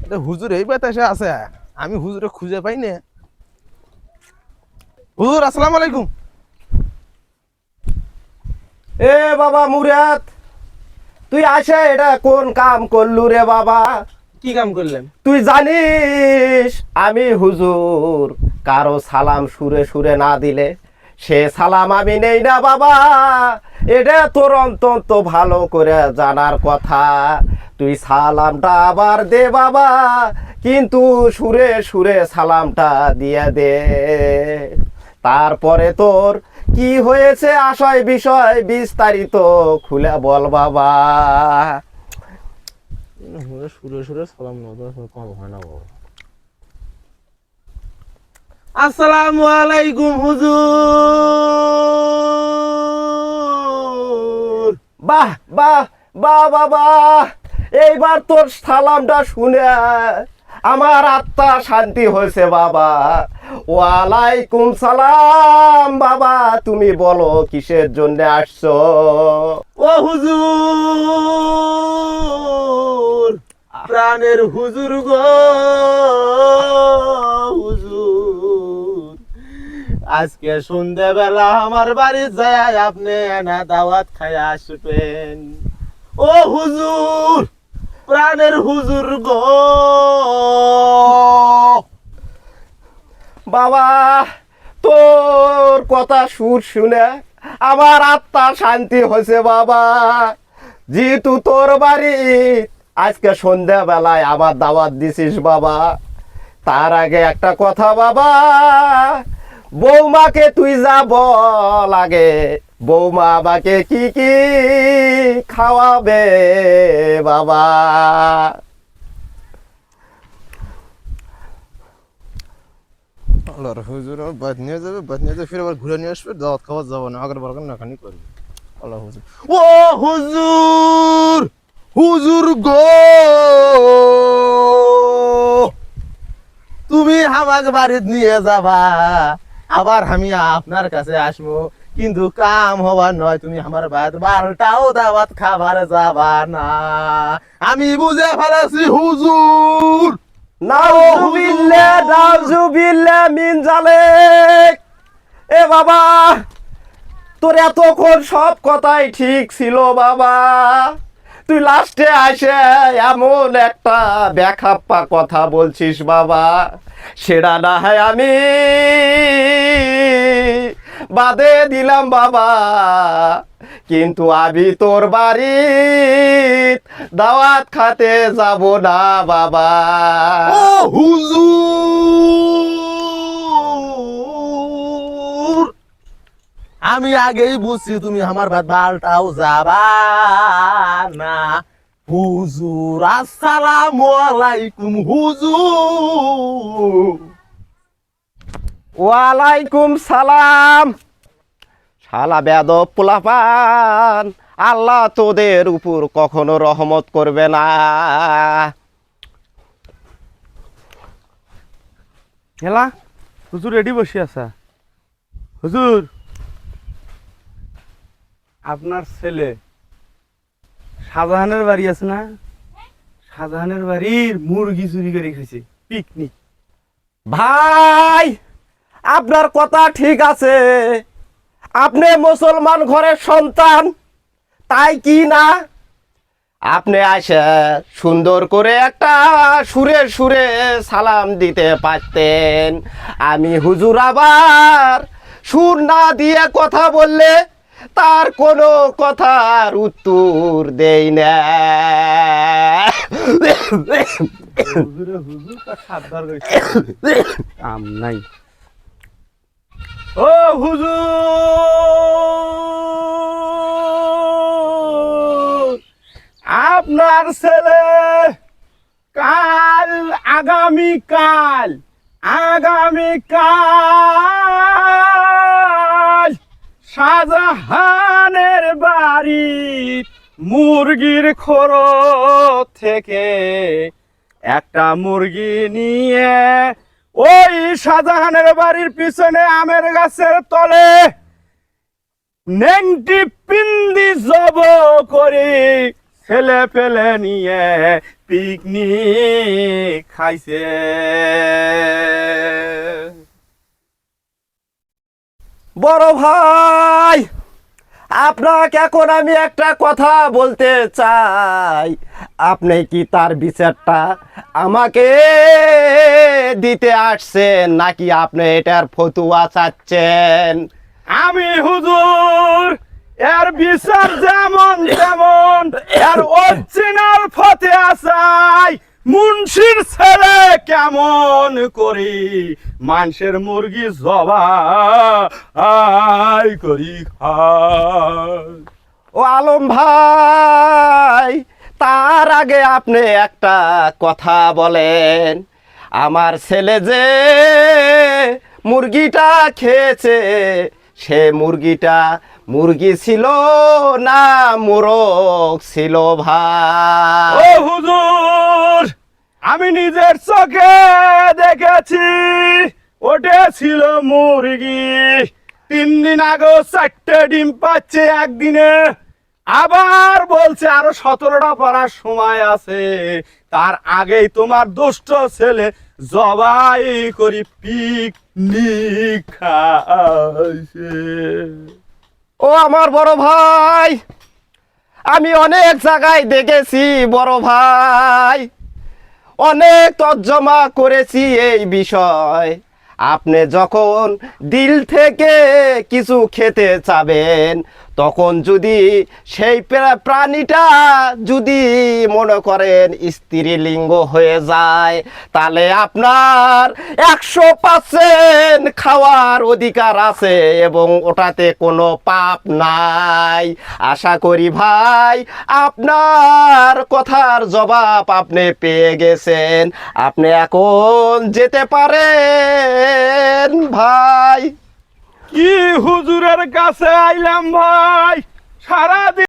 এটা হুজুর এই বাতাসে আছে, আমি হুজুরে খুঁজে পাই না। হুজুর আসসালামু আলাইকুম। এ বাবা মুরাদ, তুই আসে এটা কোন কাম করলু রে বাবা? কি কাম করলেন? তুই জানিস আমি হুজুর কারো সালাম সুরে সুরে না দিলে সে সালাম আমি নেই না বাবা। এটা তোর অন্তত ভালো করে জানার কথা। তুই সালামটা আবার দে বাবা, কিন্তু সুরে সুরে সালামটা দিয়ে দে। তারপরে তোর কি হয়েছে আশয় বিষয় বিস্তারিত খুলে বল বাবা। সুরে সুরে সালাম না কম হয় না বাবা। আসসালামু আলাইকুম হুজুর। বাহ বাহ বাহ বাবা, এইবার তোর সালামটা শুনে আমার আত্মা শান্তি হয়েছে বাবা। ওয়ালাইকুম সালাম বাবা, তুমি বলো কিসের জন্য আসছো? ও হুজুর, প্রাণের হুজুর গো হুজুর, আজকে সন্ধ্যাবেলা আমার বাড়ি যায় আপনি না দাওয়াত খাই আসবেন। ও হুজুর, প্রাণের হুজুর গো। বাবা তোর কথা সুর শুনে আমার আত্মা শান্তি হয়েছে বাবা। যেহেতু তোর বাড়ি আজকে সন্ধ্যাবেলায় আমার দাওয়াত দিছিস বাবা, তার আগে একটা কথা বাবা, বৌমাকে তুই যা বল আগে, বৌমা আমাকে কি কি খাওয়াবে বাবা? আল্লাহর হুজুর আমার বাদ নিয়ে যাবে, বাদ নিয়ে যাবে, ফির আবার ঘুরে নিয়ে আসবে, দাওয়াত খাওয়া যাবো না, আগের বার না খানি করবে। আল্লাহ হুজুর। ও হুজুর, হুজুর গো, তুমি আমাকে বাড়িতে নিয়ে যাবা, আবার আমি আপনার কাছে আসবো, কিন্তু কাম হবার নয়, তুমি আমার বাড়িতে বারোটাও দাওয়াত খাবার যাবা না। আমি বুঝে ফেলেছি হুজুর। নাউজুবিল্লাহ নাউজুবিল্লাহ মিন জালেক। এ বাবা, তোর এতক্ষণ সব কথাই ঠিক ছিল বাবা, তুই লাস্টে আসে এমন একটা ব্যাখাপ্পা কথা বলছিস বাবা। সেটা না হয় আমি বাদে দিলাম বাবা, কিন্তু আমি তোর বাড়ি দাওয়াত খাতে যাব না বাবা। ও হুজুর, আমি আগেই বুঝছি তুমি আমার বাদ বালটাও যাবা না। হুজুর আসসালামু আলাইকুম হুজুর। ওয়ালাইকুম সালাম। শালা বেদব পোলাপান, আল্লাহ তোদের উপর কখনো রহমত করবে না। হেলা হুজুর রেডি বসে আছা? হুজুর, আপনার ছেলে শাহজাহানের বাড়ি আছে না, শাহজাহানের বাড়ির মুরগি চুরি করে খাইছে পিকনিক। ভাই আপনার কথা ঠিক আছে, আপনি মুসলমান ঘরের সন্তান, তাই কি না আপনি আসে সুন্দর করে একটা সুরে সুরে সালাম দিতে পারতেন। আমি হুজুর আবার সুর না দিয়ে কথা বললে তার কোনো কথার উত্তর দেই না। হুজুরে হুজুর তার সাতবার কইছে কাম নাই। ও হুজুর, আপনার ছেলে কাল আগামীকাল আগামীকাল শাহজাহানের বাড়ি মুরগির খোরো থেকে একটা মুরগি নিয়ে ওই শাহজাহানের বাড়ির পিছনে আমের গাছের তলে নেংটি পিন্দি জব করে ছেলে পেলে নিয়ে পিকনিক খাইছে। বড় ভাই, আপনাকে এখন আমি একটা কথা বলতে চাই, আপনি কি তার বিচারটা আমাকে দিতে আসছেন নাকি আপনি এটার ফতুয়া চাচ্ছেন? আমি হুজুর এর বিচার যেমন তেমন এর অরিজিনাল ফতে আসাই। মুন্সির ছেলে কেমন করি মানুষের মুরগি জবাই করি খায়। ও আলম ভাই, তার আগে আপনি একটা কথা বলেন, আমার ছেলে যে মুরগিটা খেয়েছে সে মুরগিটা মুরগি ছিল না মোরগ ছিল ও ভাই? হুজুর, আমি নিজের চোখে দেখেছি ওটা ছিল মুরগি। 3 দিন আগে 4টে ডিম পাচ্ছে একদিনে, আবার বলছে আরো 17টা পারার সময় আছে। তার আগেই তোমার দুষ্ট ছেলে জবাই করি পিকনিক খাইছে। ও আমার বড় ভাই, আমি অনেক জায়গায় দেখেছি বড় ভাই, অনেক তর্জমা করেছি এই বিষয়। আপনি যখন দিল থেকে কিছু খেতে চাবেন তখন যদি সেই প্রাণীটা যদি মনে করেন স্ত্রীলিঙ্গ হয়ে যায় তাহলে আপনার 100% খাওয়ার অধিকার আছে এবং ওটাতে কোনো পাপ নাই। আশা করি ভাই আপনার কথার জবাব আপনি পেয়ে গেছেন, আপনি এখন যেতে পারেন ভাই। কি হুজুরের কাছে আইলাম ভাই, সারাদিন